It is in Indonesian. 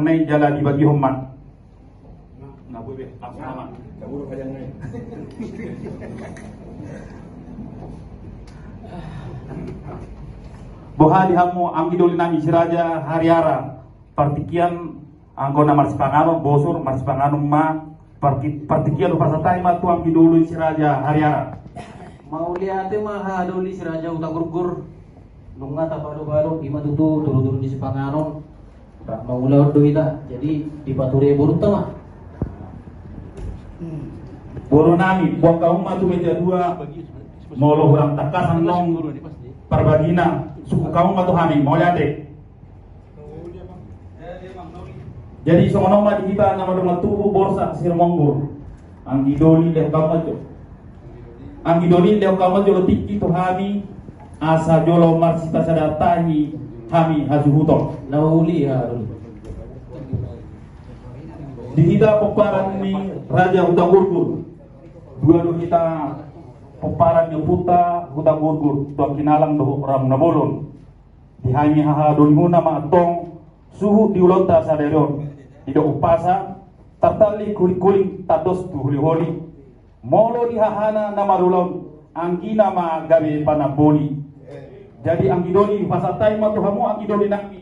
nai jala di bagi hommat. Nah, boleh langsung nama. Boha dihamu anggi doli nami siraja hariara partikian anggona marsipangano bosur marsipangano ma partikian upasatai ma tu anggi doli siraja hariara mau lihat mah doli siraja utak gurgur nunga tapado-pado di matutu turu-turu di Sipangano mau lewat do kita jadi di Pature Borutta mah boro nami buang kaum matu meja dua molo hurang takasan long parbagina suku kaum matu hami mau lihat deh. Jadi songonoma di kita nama dengan tubuh borsa sir monggur anggi doli deh kamu anggi doli deh kamu jolo tiki tu hami asa jolo marsita sadatahi hami hazuhuto nauli ya dulu di kita peparan ni raja hutang gurgur dua kita peparan yang hutang gurgur tuan kinalang do ram nabolon di hami haha doli muna ma tong suhu diulonta saderon tidak upasa tartali kuling tados tu holi molo dihahana nama rulon angki nama gawe panaboli jadi angki doli pasatai matu hamu angki doli nang